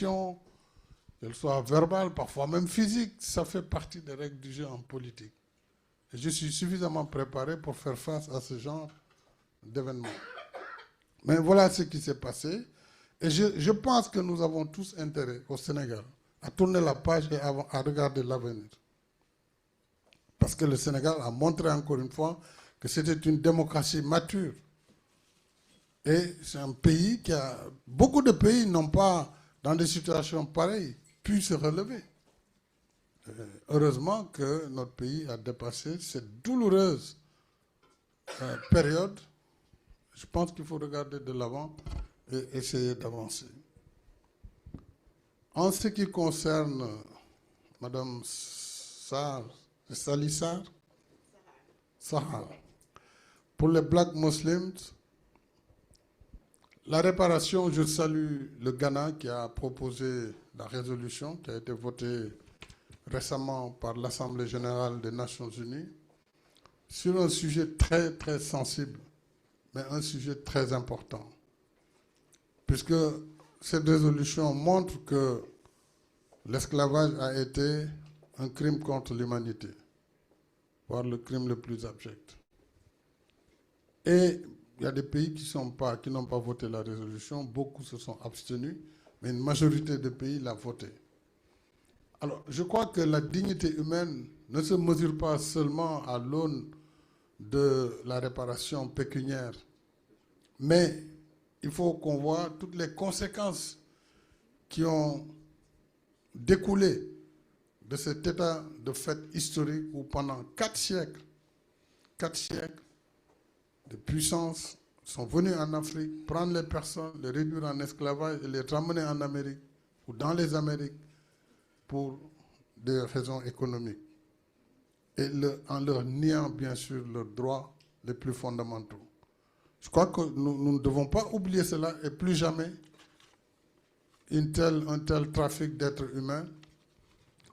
qu'elle soit verbale, parfois même physique, ça fait partie des règles du jeu en politique. Et je suis suffisamment préparé pour faire face à ce genre d'événements. Mais voilà ce qui s'est passé. Et je pense que nous avons tous intérêt au Sénégal à tourner la page et à regarder l'avenir. Parce que le Sénégal a montré encore une fois que c'était une démocratie mature. Et c'est un pays qui a... Beaucoup de pays n'ont pas, dans des situations pareilles, pu se relever. Heureusement que notre pays a dépassé cette douloureuse période. Je pense qu'il faut regarder de l'avant et essayer d'avancer. En ce qui concerne Madame Salissar, Sahar, pour les Black Muslims, la réparation, je salue le Ghana qui a proposé la résolution qui a été votée récemment par l'Assemblée générale des Nations unies sur un sujet très, très sensible, mais un sujet très important. Puisque cette résolution montre que l'esclavage a été un crime contre l'humanité, voire le crime le plus abject. Et il y a des pays qui n'ont pas voté la résolution, beaucoup se sont abstenus, mais une majorité de pays l'a voté. Alors, je crois que la dignité humaine ne se mesure pas seulement à l'aune de la réparation pécuniaire, mais il faut qu'on voit toutes les conséquences qui ont découlé de cet état de fait historique où pendant 4 siècles, des puissances sont venues en Afrique, prendre les personnes, les réduire en esclavage et les ramener en Amérique ou dans les Amériques pour des raisons économiques. Et en leur niant, bien sûr, leurs droits les plus fondamentaux. Je crois que nous ne devons pas oublier cela et plus jamais un tel trafic d'êtres humains.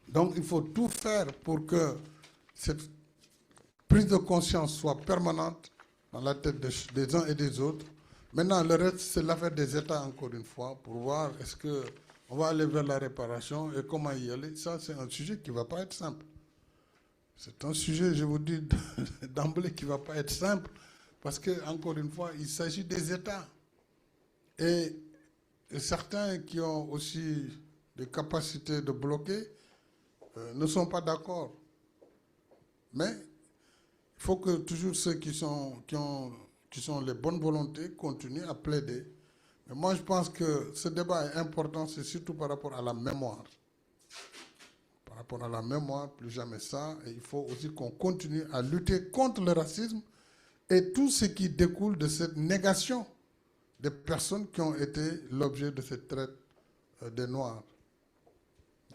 Donc il faut tout faire pour que cette prise de conscience soit permanente dans la tête des uns et des autres. Maintenant, le reste, c'est l'affaire des États, encore une fois, pour voir est-ce qu'on va aller vers la réparation et comment y aller. Ça, c'est un sujet qui ne va pas être simple. C'est un sujet, je vous dis d'emblée, qui ne va pas être simple, parce que, encore une fois, il s'agit des États. Et certains qui ont aussi des capacités de bloquer ne sont pas d'accord. Mais il faut que toujours ceux qui sont les bonnes volontés continuent à plaider. Mais moi, je pense que ce débat est important, c'est surtout par rapport à la mémoire. Par rapport à la mémoire, plus jamais ça. Et il faut aussi qu'on continue à lutter contre le racisme et tout ce qui découle de cette négation des personnes qui ont été l'objet de cette traite des Noirs.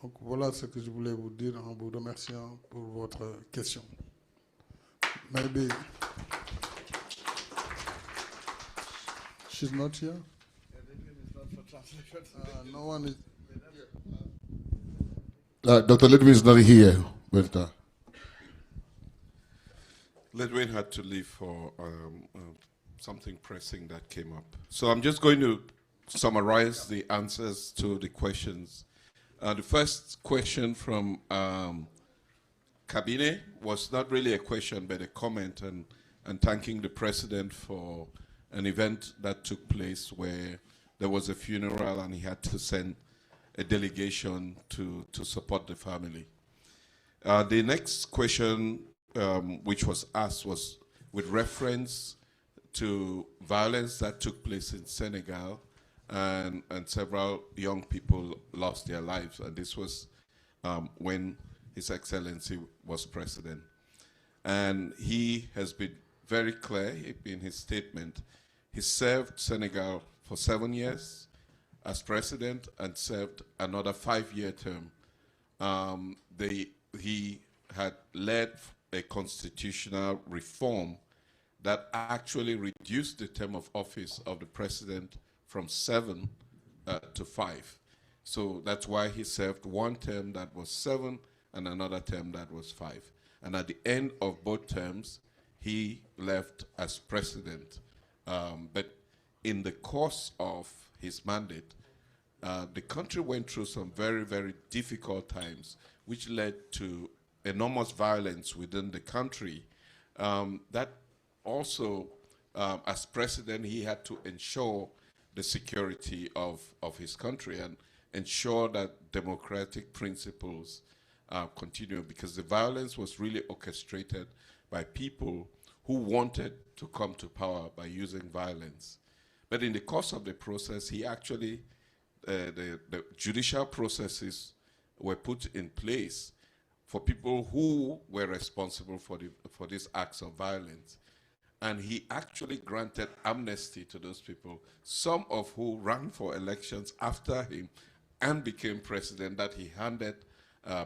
Donc voilà ce que je voulais vous dire en vous remerciant pour votre question. Maybe she's not here. No one is. Dr. Ledwin is not here. But, Ledwin had to leave for something pressing that came up. So I'm just going to summarize the answers to the questions. The first question from Kabine was not really a question, but a comment and thanking the president for an event that took place where there was a funeral and he had to send a delegation to support the family. The next question which was asked was with reference to violence that took place in Senegal, and several young people lost their lives, and this was when His Excellency was president. And he has been very clear in his statement. He served Senegal for 7 years as president and served another 5-year term. He had led a constitutional reform that actually reduced the term of office of the president from 7 to 5. So that's why he served one term that was 7 and another term that was 5. And at the end of both terms, he left as president. But in the course of his mandate, the country went through some very, very difficult times, which led to enormous violence within the country. That also, as president, he had to ensure the security of his country and ensure that democratic principles continue, because the violence was really orchestrated by people who wanted to come to power by using violence. But in the course of the process, he actually, the judicial processes were put in place for people who were responsible for these acts of violence. And he actually granted amnesty to those people, some of who ran for elections after him and became president, that he handed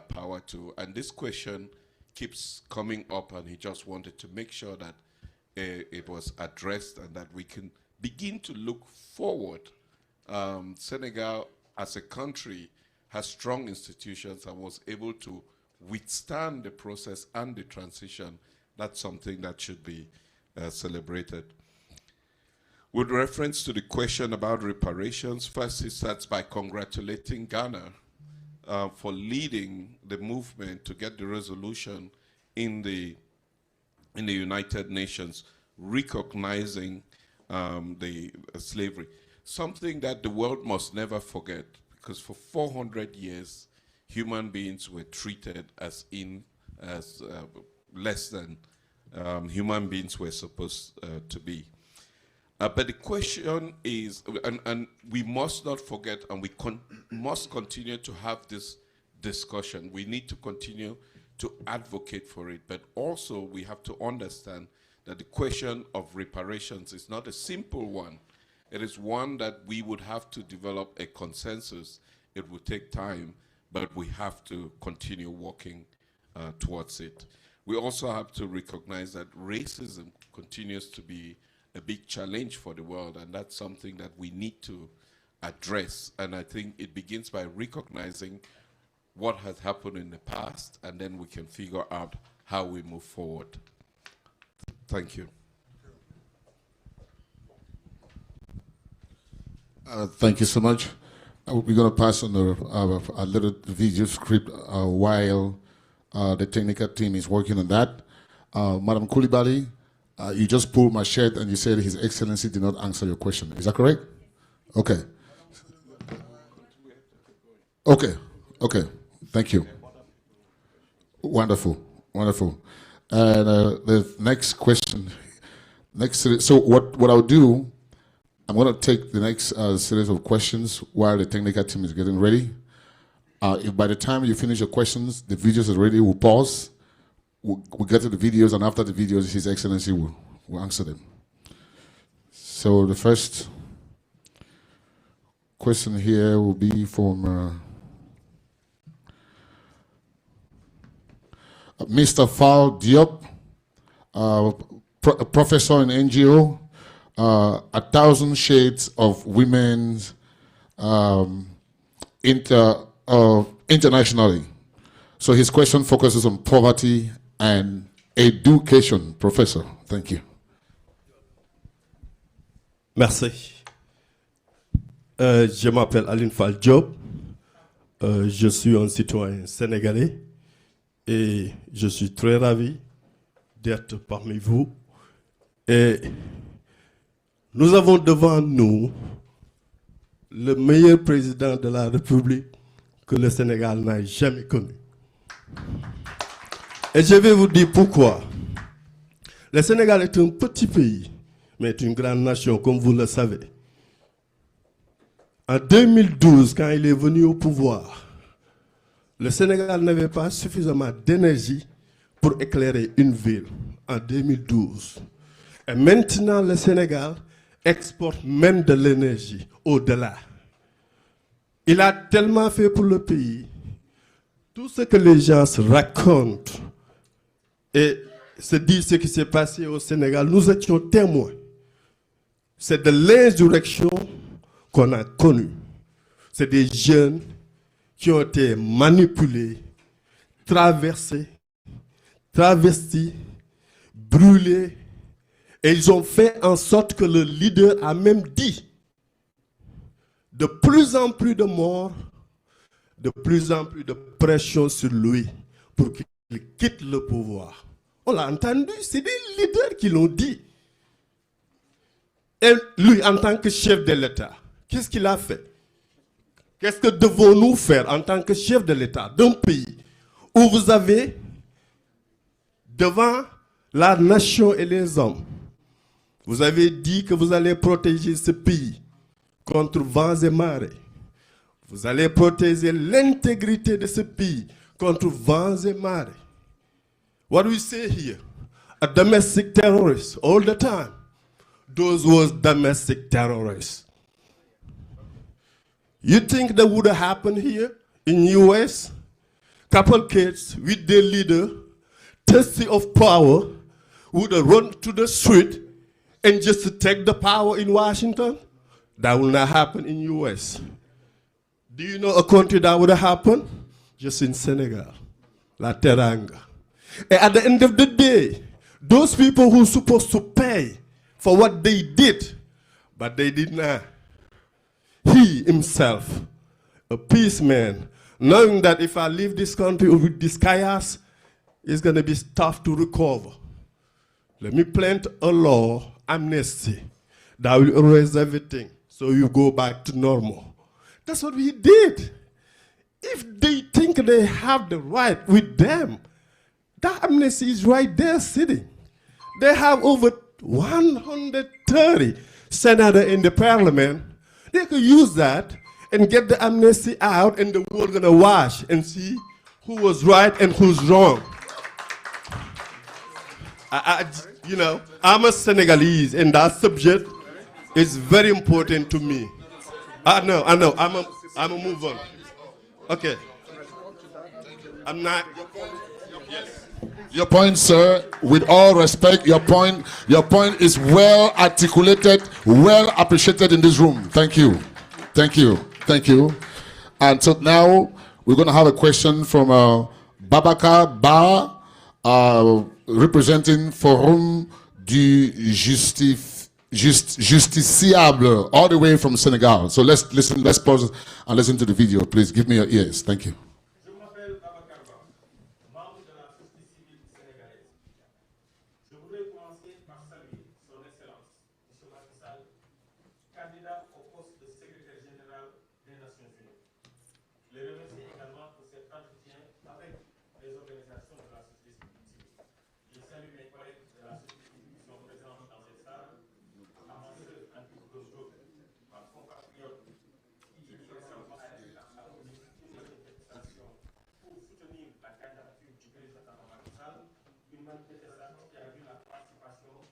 power to. And this question keeps coming up, and he just wanted to make sure that it was addressed and that we can begin to look forward. Senegal, as a country, has strong institutions and was able to withstand the process and the transition. That's something that should be celebrated. With reference to the question about reparations, first he starts by congratulating Ghana for leading the movement to get the resolution in the United Nations, recognizing the slavery. Something that the world must never forget, because for 400 years, human beings were treated as less than human beings were supposed to be. But the question is, and we must not forget, and we must continue to have this discussion. We need to continue to advocate for it, but also we have to understand that the question of reparations is not a simple one. It is one that we would have to develop a consensus. It would take time, but we have to continue working towards it. We also have to recognize that racism continues to be a big challenge for the world, and that's something that we need to address. And I think it begins by recognizing what has happened in the past, and then we can figure out how we move forward. Thank you. Thank you so much. We're going to pass on a little video script while the technical team is working on that. Madam Koulibaly, you just pulled my shirt and you said His Excellency did not answer your question. Is that correct? Okay. Okay. Okay. Thank you. Wonderful. Wonderful. And the next question. So what I'll do, I'm going to take the next series of questions while the technical team is getting ready. If by the time you finish your questions, the videos are ready, we'll pause. We'll get to the videos, and after the videos, His Excellency will answer them. So the first question here will be from Mr. Fall Diop, professor in NGO, 1,000 Shades of Women's internationally. So his question focuses on poverty and education. Professor, thank you. Merci. Je m'appelle Aline Fall Diop. Je suis un citoyen sénégalais et je suis très ravi d'être parmi vous. Et nous avons devant nous le meilleur président de la République que le Sénégal n'a jamais connu. Et je vais vous dire pourquoi. Le Sénégal est un petit pays, mais est une grande nation, comme vous le savez. En 2012, quand il est venu au pouvoir, le Sénégal n'avait pas suffisamment d'énergie pour éclairer une ville, en 2012. Et maintenant, le Sénégal exporte même de l'énergie au-delà. Il a tellement fait pour le pays. Tout ce que les gens se racontent et se disent ce qui s'est passé au Sénégal, nous étions témoins. C'est de l'insurrection qu'on a connue. C'est des jeunes qui ont été manipulés, traversés, travestis, brûlés. Et ils ont fait en sorte que le leader a même dit de plus en plus de morts, de plus en plus de pression sur lui pour qu'il quitte le pouvoir. On l'a entendu, c'est des leaders qui l'ont dit. Et lui, en tant que chef de l'État, qu'est-ce qu'il a fait? Qu'est-ce que devons-nous faire en tant que chef de l'État d'un pays où vous avez devant la nation et les hommes, vous avez dit que vous allez protéger ce pays contre vents et marées. Vous allez protéger l'intégrité de ce pays contre vents et marées. What do we say here? A domestic terrorist all the time. Those was domestic terrorists. You think that would have happened here in US? Couple kids with their leader, thirsty of power, would have run to the street and just to take the power in Washington? That will not happen in US. Do you know a country that would have happened? Just in Senegal, La Teranga. And at the end of the day, those people who are supposed to pay for what they did, but they did not. He himself, a peace man, knowing that if I leave this country with this chaos, it's going to be tough to recover. Let me plant a law, amnesty, that will erase everything so you go back to normal. That's what we did. If they think they have the right with them, that amnesty is right there sitting. They have over 130 senators in the parliament. They could use that and get the amnesty out, and the world gonna wash and see who was right and who's wrong. You know, I'm a Senegalese, and that subject is very important to me. I know. I'm a move on. Okay. I'm not. Your point, sir, with all respect, your point is well articulated, well appreciated in this room. Thank you. And so now we're going to have a question from Babaka Ba, representing Forum du Justiciable, all the way from Senegal. So let's pause and listen to the video. Please give me your ears. Thank you. Je voudrais commencer par saluer son Excellence, M. Macky Sall, candidat au poste de secrétaire général des Nations Unies. Le remercier également pour cet entretien avec les organisations de la société civile. Je salue mes collègues de la société civile qui sont présents dans cette salle, avant ceux en titre d'aujourd'hui, ma compatriote qui récemment a été à la manifestation pour soutenir la candidature du président Macky Sall, une manifestation qui a vu la participation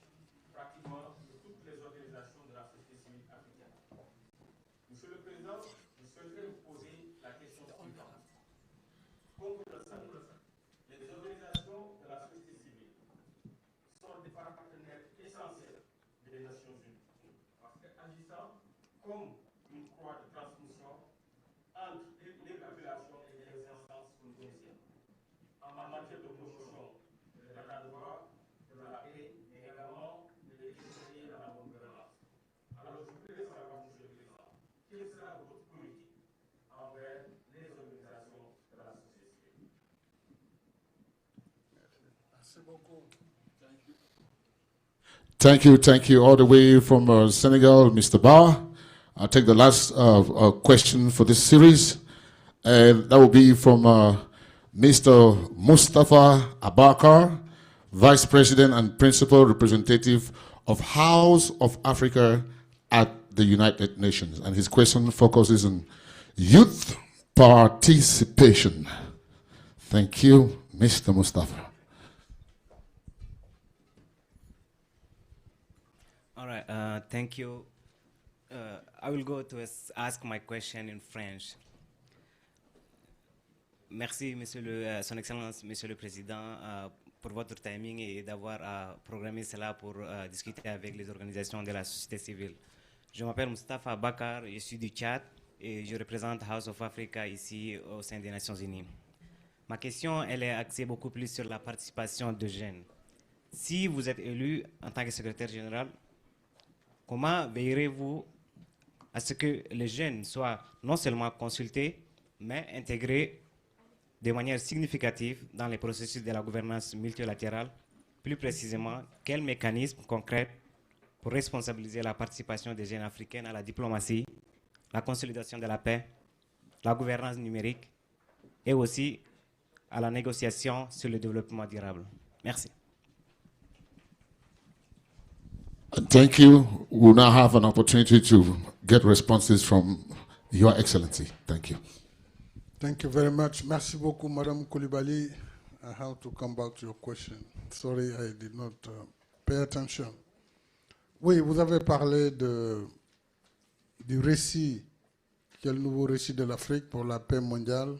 pratiquement de toutes les organisations de la société civile africaine. Monsieur le Président, je souhaiterais vous poser la question suivante. Comme vous le savez, les organisations de la société civile sont des partenaires essentiels des Nations Unies, parce qu'agissant comme une croix de transmission entre les populations et les instances polynésiennes, en matière de promotion de l'état de droit, de la paix, et également de l'équité dans la bonne gouvernance. Alors, je voudrais savoir, Monsieur le Président, quelle sera votre politique envers les organisations de la société civile? Merci beaucoup. Thank you. All the way from Senegal, Mr. Ba. I'll take the last question for this series, and that will be from Mr. Mustafa Abakar, Vice President and Principal Representative of House of Africa at the United Nations. And his question focuses on youth participation. Thank you, Mr. Mustafa. All right, thank you. I will go to ask my question in French. Merci, Son Excellence, Monsieur le Président, pour votre timing et d'avoir programmé cela pour discuter avec les organisations de la société civile. Je m'appelle Mustafa Bakar, je suis du Tchad et je représente House of Africa ici au sein des Nations Unies. Ma question, elle est axée beaucoup plus sur la participation de jeunes. Si vous êtes élu en tant que secrétaire général, comment veillerez-vous à ce que les jeunes soient non seulement consultés, mais intégrés de manière significative dans les processus de la gouvernance multilatérale. Plus précisément, quels mécanismes concrets pour responsabiliser la participation des jeunes africains à la diplomatie, la consolidation de la paix, la gouvernance numérique et aussi à la négociation sur le développement durable. Merci. Thank you. We'll now have an opportunity to get responses from Your Excellency. Thank you. Thank you very much. Merci beaucoup, Madame Koulibaly. I have to come back to your question. Sorry, I did not pay attention. Oui, vous avez parlé du récit, qui est le nouveau récit de l'Afrique pour la paix mondiale.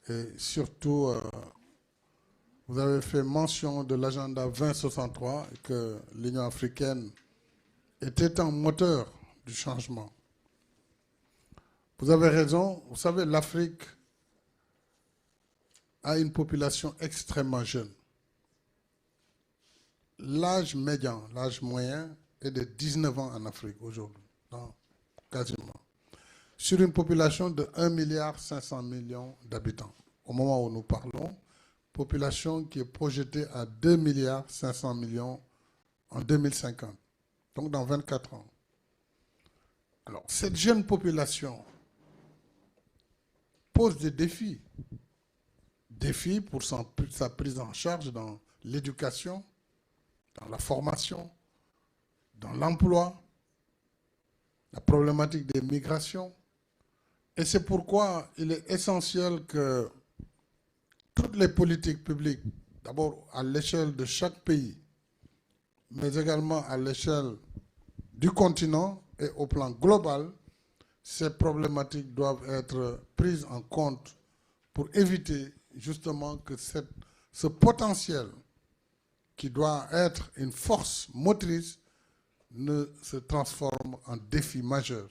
Et surtout, vous avez fait mention de l'agenda 2063 et que l'Union africaine était un moteur du changement. Vous avez raison. Vous savez, l'Afrique a une population extrêmement jeune. L'âge médian, l'âge moyen est de 19 ans en Afrique aujourd'hui, quasiment. Sur une population de 1,5 milliard d'habitants. Au moment où nous parlons, population qui est projetée à 2,5 milliards en 2050, donc dans 24 ans. Alors, cette jeune population pose des défis. Défis pour sa prise en charge dans l'éducation, dans la formation, dans l'emploi, la problématique des migrations. Et c'est pourquoi il est essentiel que toutes les politiques publiques, d'abord à l'échelle de chaque pays, mais également à l'échelle du continent et au plan global, ces problématiques doivent être prises en compte pour éviter justement que ce potentiel qui doit être une force motrice ne se transforme en défi majeur,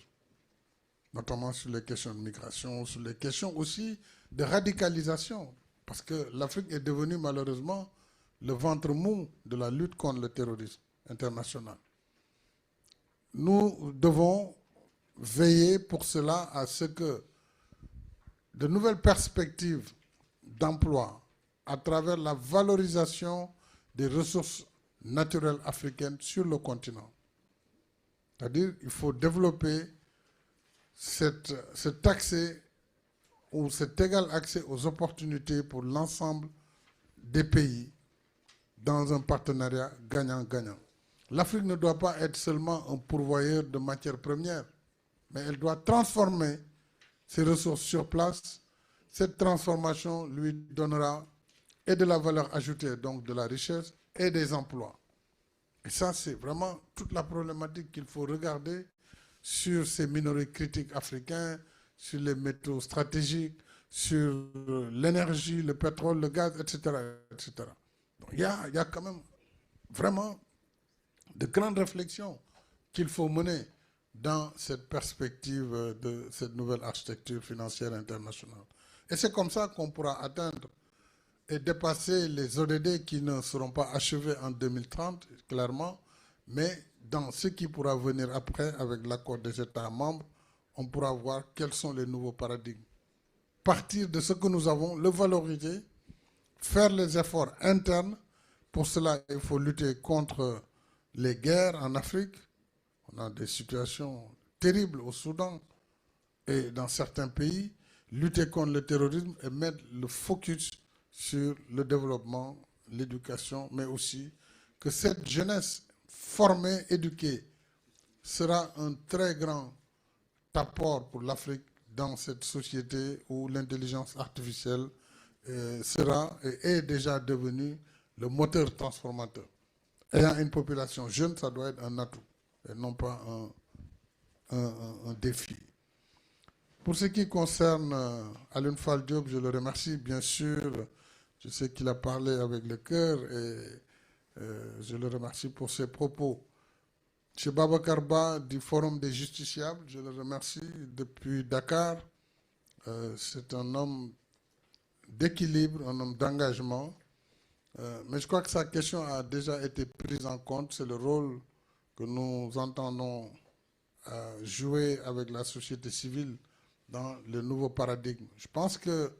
notamment sur les questions de migration, sur les questions aussi de radicalisation, parce que l'Afrique est devenue malheureusement le ventre mou de la lutte contre le terrorisme international. Nous devons veiller pour cela à ce que de nouvelles perspectives d'emploi à travers la valorisation des ressources naturelles africaines sur le continent. C'est-à-dire qu'il faut développer cet accès ou cet égal accès aux opportunités pour l'ensemble des pays dans un partenariat gagnant-gagnant. L'Afrique ne doit pas être seulement un pourvoyeur de matières premières, mais elle doit transformer ses ressources sur place. Cette transformation lui donnera et de la valeur ajoutée, donc de la richesse et des emplois. Et ça, c'est vraiment toute la problématique qu'il faut regarder sur ces minerais critiques africains, sur les métaux stratégiques, sur l'énergie, le pétrole, le gaz, etc. etc. Donc, il y a quand même vraiment de grandes réflexions qu'il faut mener dans cette perspective de cette nouvelle architecture financière internationale. Et c'est comme ça qu'on pourra atteindre et dépasser les ODD qui ne seront pas achevés en 2030, clairement, mais dans ce qui pourra venir après, avec l'accord des États membres, on pourra voir quels sont les nouveaux paradigmes. Partir de ce que nous avons, le valoriser, faire les efforts internes. Pour cela, il faut lutter contre les guerres en Afrique. On a des situations terribles au Soudan et dans certains pays. Lutter contre le terrorisme et mettre le focus sur le développement, l'éducation, mais aussi que cette jeunesse formée, éduquée, sera un très grand apport pour l'Afrique dans cette société où l'intelligence artificielle sera et est déjà devenue le moteur transformateur. Ayant une population jeune, ça doit être un atout et non pas un défi. Pour ce qui concerne Alioune Fall Diop, je le remercie, bien sûr. Je sais qu'il a parlé avec le cœur et je le remercie pour ses propos. M. Babacar Ba du Forum des Justiciables, je le remercie depuis Dakar. C'est un homme d'équilibre, un homme d'engagement. Mais je crois que sa question a déjà été prise en compte. C'est le rôle que nous entendons jouer avec la société civile dans le nouveau paradigme. Je pense que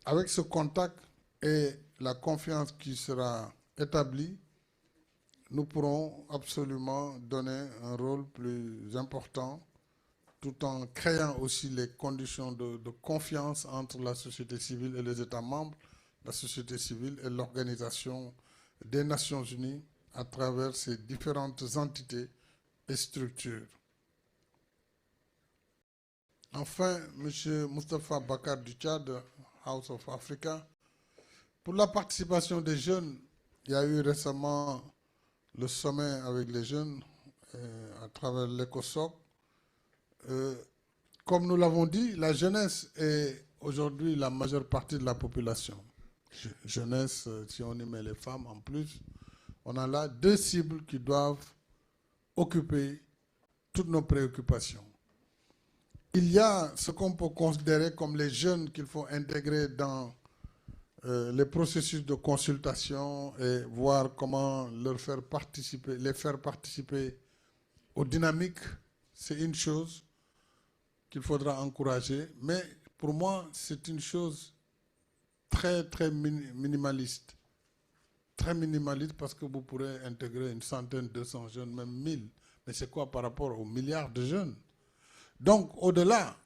avec ce contact et la confiance qui sera établie, nous pourrons absolument donner un rôle plus important tout en créant aussi les conditions de confiance entre la société civile et les États membres, la société civile et l'Organisation des Nations Unies à travers ces différentes entités et structures. Enfin, M. Moustapha Bakar du Tchad, House of Africa, pour la participation des jeunes, il y a eu récemment le sommet avec les jeunes à travers l'ECOSOC. Comme nous l'avons dit, la jeunesse est aujourd'hui la majeure partie de la population. Jeunesse, si on y met les femmes en plus, on a là deux cibles qui doivent occuper toutes nos préoccupations. Il y a ce qu'on peut considérer comme les jeunes qu'il faut intégrer dans les processus de consultation et voir comment les faire participer aux dynamiques. C'est une chose qu'il faudra encourager, mais pour moi, c'est une chose très, très minimaliste. Très minimaliste parce que vous pourrez intégrer 100, 200 jeunes, même 1000. Mais c'est quoi par rapport aux milliards de jeunes? Donc, au-delà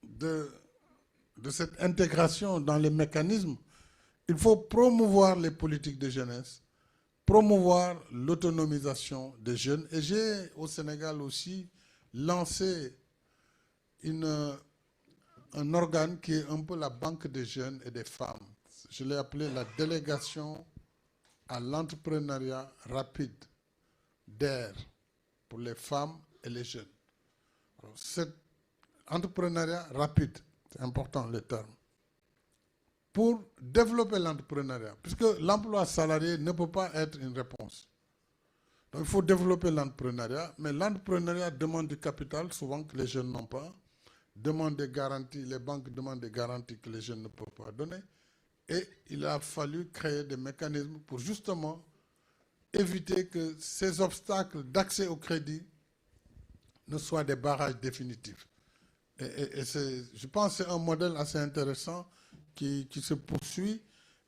de cette intégration dans les mécanismes, il faut promouvoir les politiques de jeunesse, promouvoir l'autonomisation des jeunes. Et j'ai, au Sénégal aussi, lancé un organe qui est un peu la banque des jeunes et des femmes. Je l'ai appelé la délégation à l'entrepreneuriat rapide d'air pour les femmes et les jeunes. Alors, cet entrepreneuriat rapide, c'est important le terme, pour développer l'entrepreneuriat, puisque l'emploi salarié ne peut pas être une réponse. Donc il faut développer l'entrepreneuriat, mais l'entrepreneuriat demande du capital, souvent que les jeunes n'ont pas, demande des garanties, les banques demandent des garanties que les jeunes ne peuvent pas donner, et il a fallu créer des mécanismes pour justement éviter que ces obstacles d'accès au crédit ne soient des barrages définitifs. Et je pense que c'est un modèle assez intéressant qui se poursuit.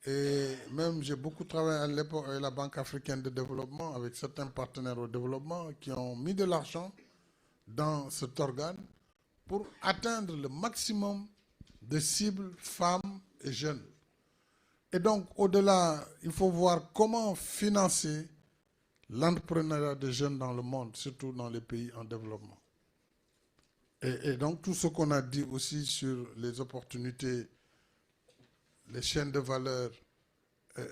Et même j'ai beaucoup travaillé à l'époque avec la Banque africaine de développement, avec certains partenaires au développement qui ont mis de l'argent dans cet organe pour atteindre le maximum de cibles femmes et jeunes. Et donc, au-delà, il faut voir comment financer l'entrepreneuriat des jeunes dans le monde, surtout dans les pays en développement. Et donc, tout ce qu'on a dit aussi sur les opportunités, les chaînes de valeur,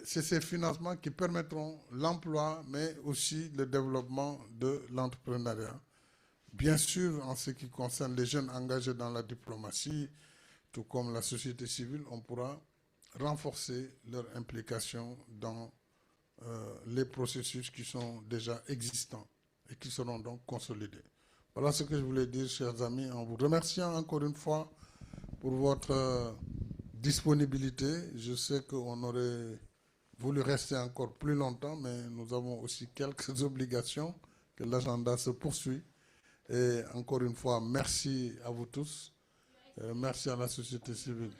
c'est ces financements qui permettront l'emploi, mais aussi le développement de l'entrepreneuriat. Bien sûr, en ce qui concerne les jeunes engagés dans la diplomatie, tout comme la société civile, on pourra renforcer leur implication dans les processus qui sont déjà existants et qui seront donc consolidés. Voilà ce que je voulais dire, chers amis, en vous remerciant encore une fois pour votre disponibilité. Je sais qu'on aurait voulu rester encore plus longtemps, mais nous avons aussi quelques obligations, que l'agenda se poursuit. Et encore une fois, merci à vous tous. Merci à la société civile.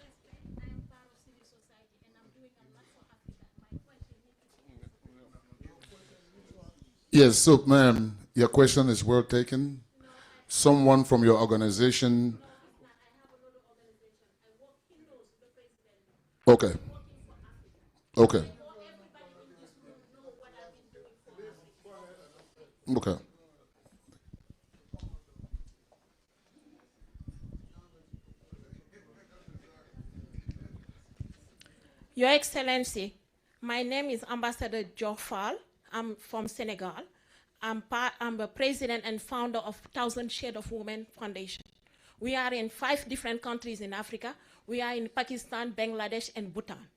Yes, so ma'am, your question is well taken. Someone from your organization. Okay. Okay. Okay. Your Excellency, my name is Ambassador Jofal. I'm from Senegal. I'm the president and founder of 1,000 Shades of Women Foundation. We are in 5 different countries in Africa. We are in Pakistan, Bangladesh, and Bhutan.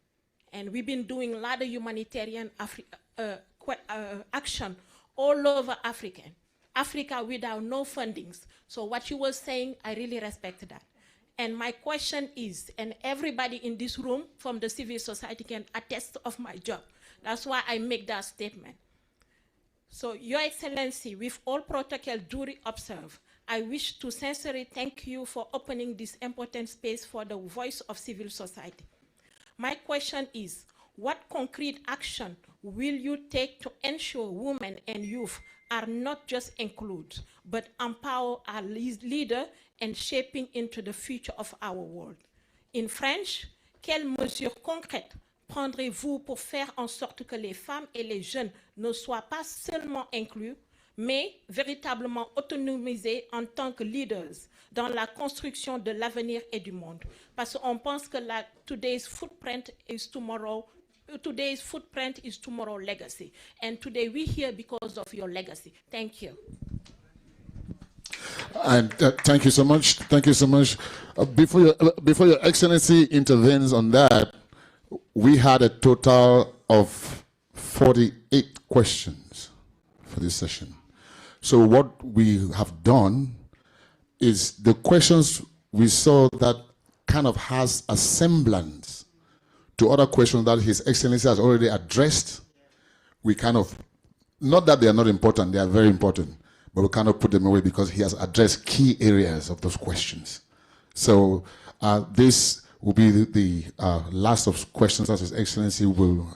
And we've been doing a lot of humanitarian action all over Africa without no fundings. So what you were saying, I really respect that. And my question is, and everybody in this room from the civil society can attest of my job. That's why I make that statement. So, Your Excellency, with all protocol duly observed, I wish to sincerely thank you for opening this important space for the voice of civil society. My question is, what concrete action will you take to ensure women and youth are not just included, but empower our leaders and shaping into the future of our world? In French, quelles mesures concrètes prendrez-vous pour faire en sorte que les femmes et les jeunes ne soient pas seulement inclus, mais véritablement autonomisés en tant que leaders dans la construction de l'avenir et du monde? Parce qu'on pense que today's footprint is tomorrow's legacy. And today we're here because of your legacy. Thank you. And thank you so much. Thank you so much. Before Your Excellency intervenes on that, we had a total of 48 questions for this session. So what we have done is the questions we saw that kind of has a semblance to other questions that His Excellency has already addressed. We kind of, not that they are not important, they are very important, but we kind of put them away because he has addressed key areas of those questions. So this will be the last of questions that His Excellency will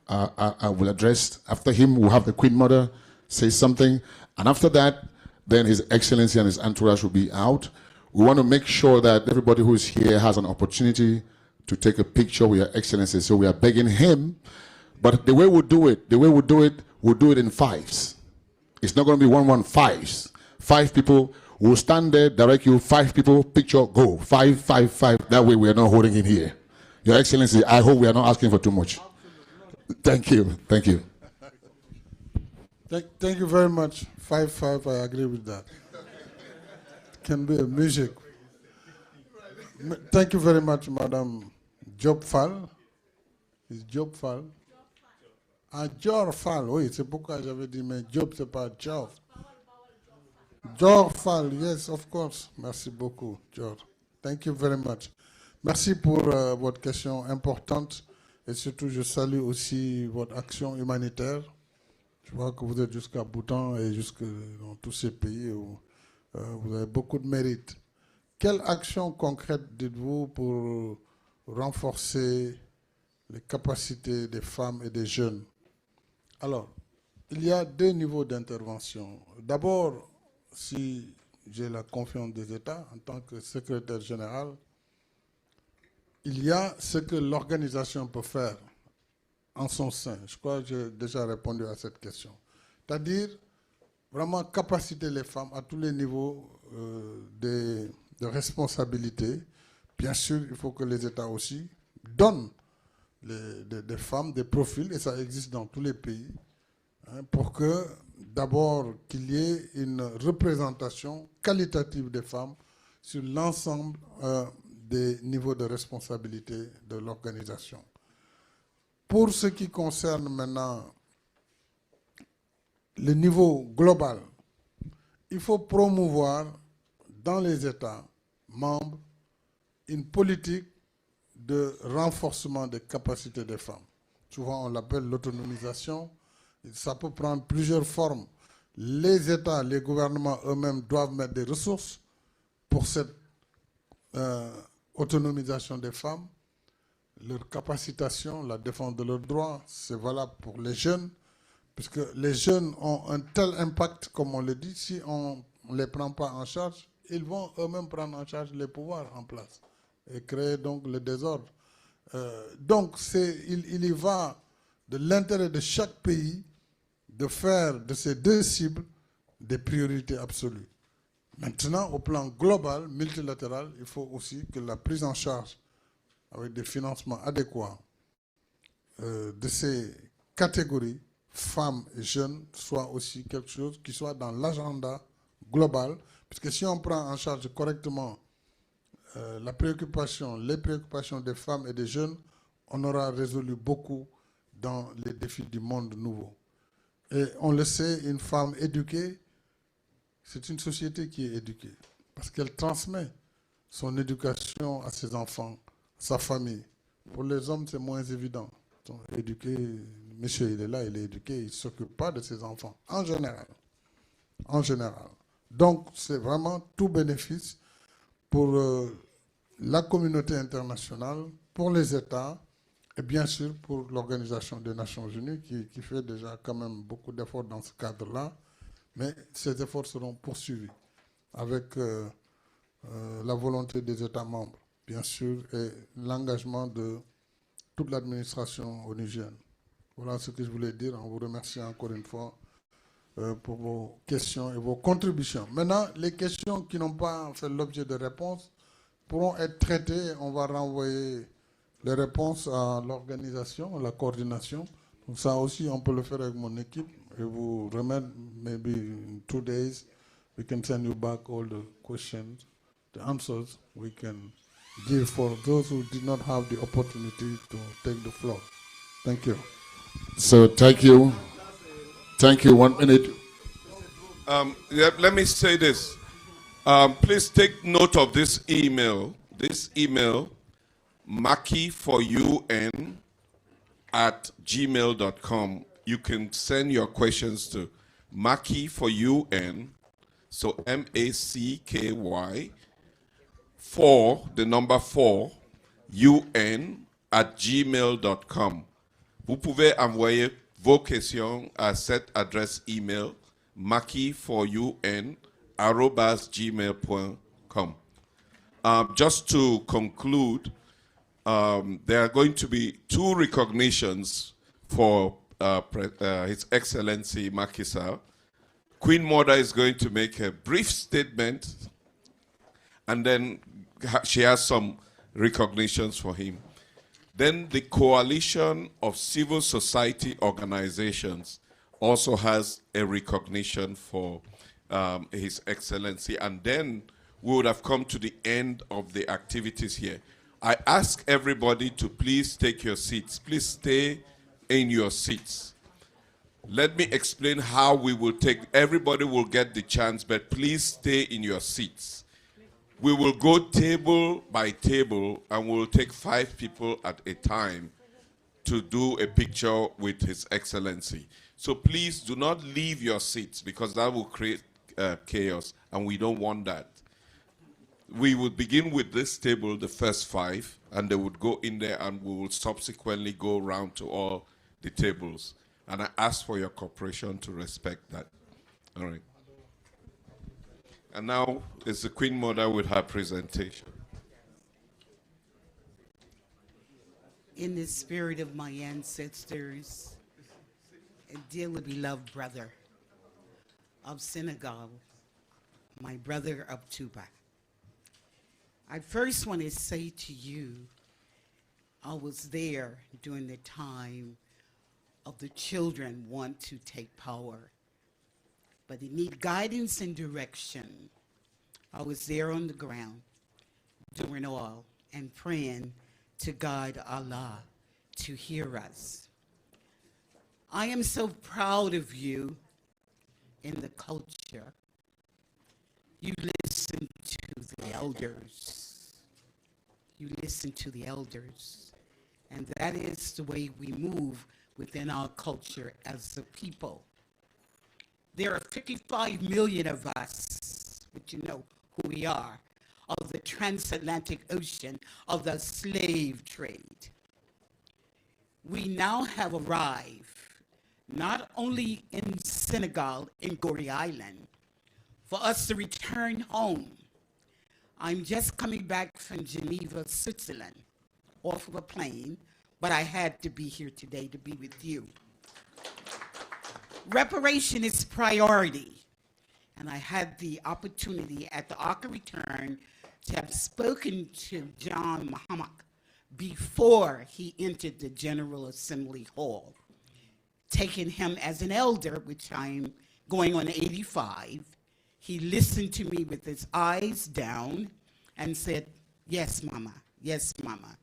address. After him, we'll have the Queen Mother say something. And after that, then His Excellency and his entourage will be out. We want to make sure that everybody who is here has an opportunity to take a picture with Your Excellency. So we are begging him. But the way we'll do it, we'll do it in fives. It's not going to be 1-1-5s. 5 people will stand there, direct you, 5 people, picture, go. 5, 5, 5. That way we are not holding in here. Your Excellency, I hope we are not asking for too much. Thank you. Thank you. Thank you very much. 5, 5, I agree with that. Can be a music. Thank you very much, Madam Job Fall. Is Job Fall? Ah, Jor Fall, oui, c'est pourquoi j'avais dit, mais Job, c'est pas Jor. Jor Fall, yes, of course. Merci beaucoup, Jor. Thank you very much. Merci pour votre question importante. Et surtout, je salue aussi votre action humanitaire. Je vois que vous êtes jusqu'à Bhoutan et jusque dans tous ces pays où vous avez beaucoup de mérite. Quelle action concrète dites-vous pour renforcer les capacités des femmes et des jeunes? Alors, il y a 2 niveaux d'intervention. D'abord, si j'ai la confiance des États en tant que secrétaire général, il y a ce que l'organisation peut faire en son sein. Je crois que j'ai déjà répondu à cette question. C'est-à-dire, vraiment capaciter les femmes à tous les niveaux de responsabilité. Bien sûr, il faut que les États aussi donnent des femmes, des profils, et ça existe dans tous les pays, hein, pour que, d'abord, qu'il y ait une représentation qualitative des femmes sur l'ensemble des niveaux de responsabilité de l'organisation. Pour ce qui concerne maintenant le niveau global, il faut promouvoir dans les États membres une politique de renforcement des capacités des femmes. Souvent, on l'appelle l'autonomisation. Ça peut prendre plusieurs formes. Les États, les gouvernements eux-mêmes doivent mettre des ressources pour cette autonomisation des femmes, leur capacitation, la défense de leurs droits. C'est valable pour les jeunes, puisque les jeunes ont un tel impact, comme on le dit, si on ne les prend pas en charge, ils vont eux-mêmes prendre en charge les pouvoirs en place et créer donc le désordre. Donc, il y va de l'intérêt de chaque pays de faire de ces 2 cibles des priorités absolues. Maintenant, au plan global, multilatéral, il faut aussi que la prise en charge avec des financements adéquats de ces catégories, femmes et jeunes, soit aussi quelque chose qui soit dans l'agenda global, puisque si on prend en charge correctement les préoccupations des femmes et des jeunes, on aura résolu beaucoup dans les défis du monde nouveau. Et on le sait, une femme éduquée, c'est une société qui est éduquée, parce qu'elle transmet son éducation à ses enfants, sa famille. Pour les hommes, c'est moins évident. Ils sont éduqués, monsieur, il est là, il est éduqué, il ne s'occupe pas de ses enfants, en général. En général. Donc, c'est vraiment tout bénéfice pour la communauté internationale, pour les États, et bien sûr pour l'Organisation des Nations Unies, qui fait déjà quand même beaucoup d'efforts dans ce cadre-là. Mais ces efforts seront poursuivis avec la volonté des États membres, bien sûr, et l'engagement de toute l'administration onusienne. Voilà ce que je voulais dire en vous remerciant encore une fois pour vos questions et vos contributions. Maintenant, les questions qui n'ont pas fait l'objet de réponses pourront être traitées. On va renvoyer les réponses à l'organisation, à la coordination. Donc ça aussi, on peut le faire avec mon équipe et vous remettre, maybe in 2 days, we can send you back all the questions, the answers we can give for those who did not have the opportunity to take the floor. Thank you. So thank you. Thank you. 1 minute. Let me say this. Please take note of this email. This email, mackyforun@gmail.com. You can send your questions to mackyforun, so MACKY, 4, the number 4, UN@gmail.com. Vous pouvez envoyer vos questions à cette adresse email, mackyforun@gmail.com. Just to conclude, there are going to be 2 recognitions for His Excellency Macky Sall. Queen Mother is going to make a brief statement, and then she has some recognitions for him. Then the coalition of civil society organizations also has a recognition for His Excellency. And then we would have come to the end of the activities here. I ask everybody to please take your seats. Please stay in your seats. Let me explain how we will take, everybody will get the chance, but please stay in your seats. We will go table by table, and we'll take 5 people at a time to do a picture with His Excellency. So please do not leave your seats, because that will create chaos, and we don't want that. We would begin with this table, the first 5, and they would go in there, and we will subsequently go around to all the tables. And I ask for your cooperation to respect that. All right. And now is the Queen Mother with her presentation. In the spirit of my ancestors, a dearly beloved brother of Senegal, my brother of Tuba, I first want to say to you, I was there during the time of the children want to take power, but they need guidance and direction. I was there on the ground doing all and praying to God Allah to hear us. I am so proud of you in the culture. You listen to the elders. You listen to the elders. And that is the way we move within our culture as a people. There are 55 million of us, but you know who we are, of the transatlantic ocean, of the slave trade. We now have arrived not only in Senegal, in Gorée Island, for us to return home. I'm just coming back from Geneva, Switzerland, off of a plane, but I had to be here today to be with you. Reparation is priority, and I had the opportunity at the Ark of Return to have spoken to John Muhammad before he entered the General Assembly Hall, taking him as an elder, which I'm going on 85. He listened to me with his eyes down and said, yes, Mama, yes, Mama.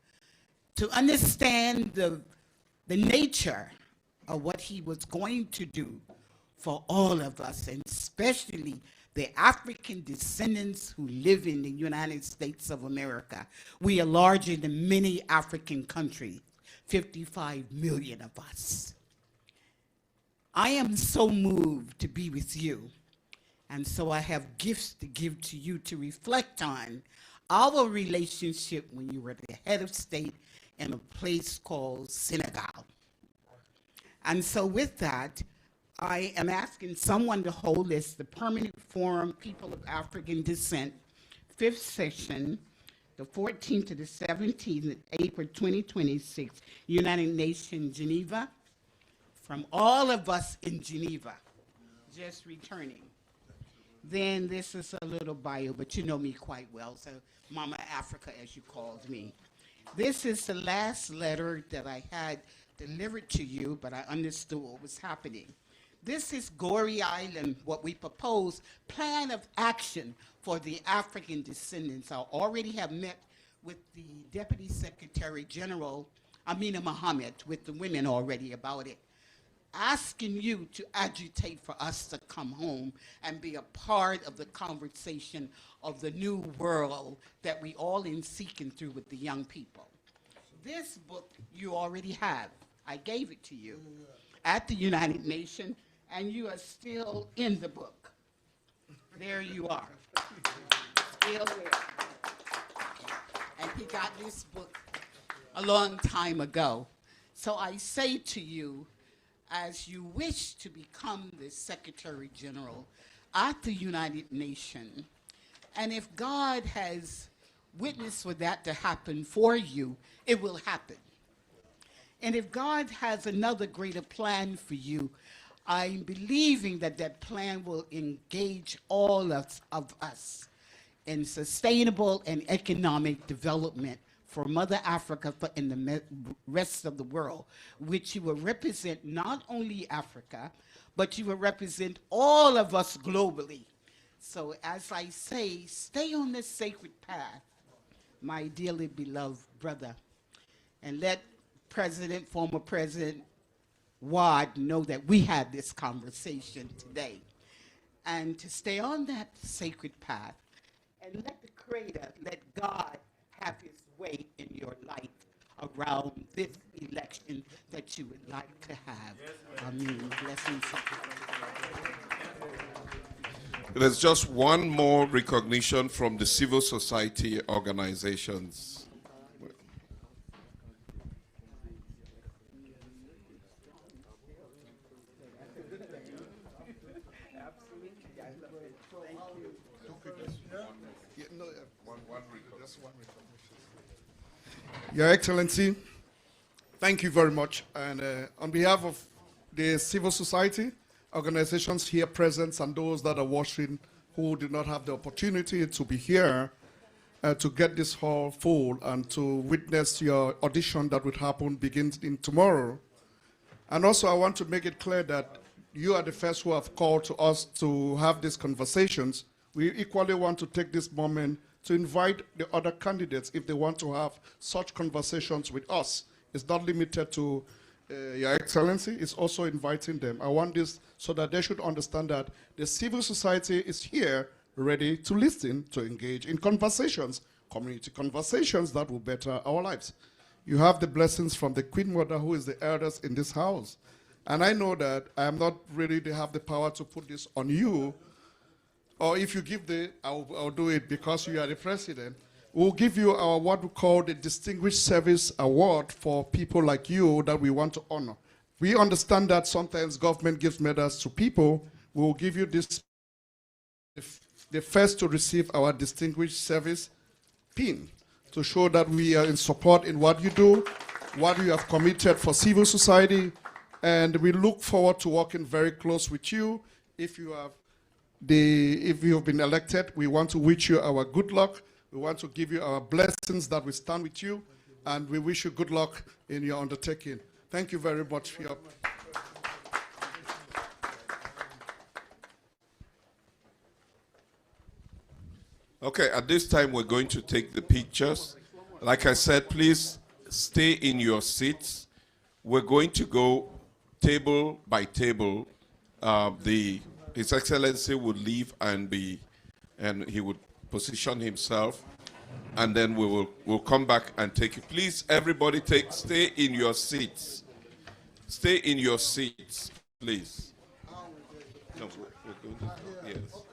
To understand the nature of what he was going to do for all of us, and especially the African descendants who live in the United States of America. We are larger than many African countries, 55 million of us. I am so moved to be with you, and so I have gifts to give to you to reflect on our relationship when you were the head of state in a place called Senegal. And so with that, I am asking someone to hold this, the Permanent Forum People of African Descent, 5th session, the 14th to the 17th of April 2026, United Nations, Geneva, from all of us in Geneva, just returning. Then this is a little bio, but you know me quite well, so Mama Africa, as you called me. This is the last letter that I had delivered to you, but I understood what was happening. This is Goree Island, what we propose, plan of action for the African descendants. I already have met with the Deputy Secretary General, Amina Mohammed, with the women already about it, asking you to agitate for us to come home and be a part of the conversation of the new world that we all in seeking through with the young people. This book you already have. I gave it to you at the United Nations, and you are still in the book. There you are, still there. And he got this book a long time ago. So I say to you, as you wish to become the Secretary General at the United Nations, and if God has witnessed for that to happen for you, it will happen. And if God has another greater plan for you, I'm believing that that plan will engage all of us in sustainable and economic development for Mother Africa and the rest of the world, which you will represent not only Africa, but you will represent all of us globally. So as I say, stay on this sacred path, my dearly beloved brother, and let former President Wad know that we had this conversation today. And to stay on that sacred path and let the Creator, let God have his way in your life around this election that you would like to have. Amen. Blessings. There's just one more recognition from the civil society organizations. Your Excellency, thank you very much. And on behalf of the civil society organizations here present and those that are watching who did not have the opportunity to be here to get this hall full and to witness your audition that would happen beginning tomorrow. And also I want to make it clear that you are the first who have called to us to have these conversations. We equally want to take this moment to invite the other candidates if they want to have such conversations with us. It's not limited to Your Excellency, it's also inviting them. I want this so that they should understand that the civil society is here ready to listen, to engage in conversations, community conversations that will better our lives. You have the blessings from the Queen Mother, who is the eldest in this house. And I know that I am not ready to have the power to put this on you, or if you give I'll do it because you are the president. We'll give you our what we call the Distinguished Service Award for people like you that we want to honor. We understand that sometimes government gives medals to people. We'll give you this, the first to receive our Distinguished Service pin to show that we are in support in what you do, what you have committed for civil society, and we look forward to working very close with you. If you have been elected, we want to wish you our good luck. We want to give you our blessings that we stand with you, and we wish you good luck in your undertaking. Thank you very much for your... Okay, at this time we're going to take the pictures. Like I said, please stay in your seats. We're going to go table by table. His Excellency would leave and he would position himself, and then we'll come back and take you. Please, everybody, stay in your seats. Stay in your seats. Please. No, we're going to, yes.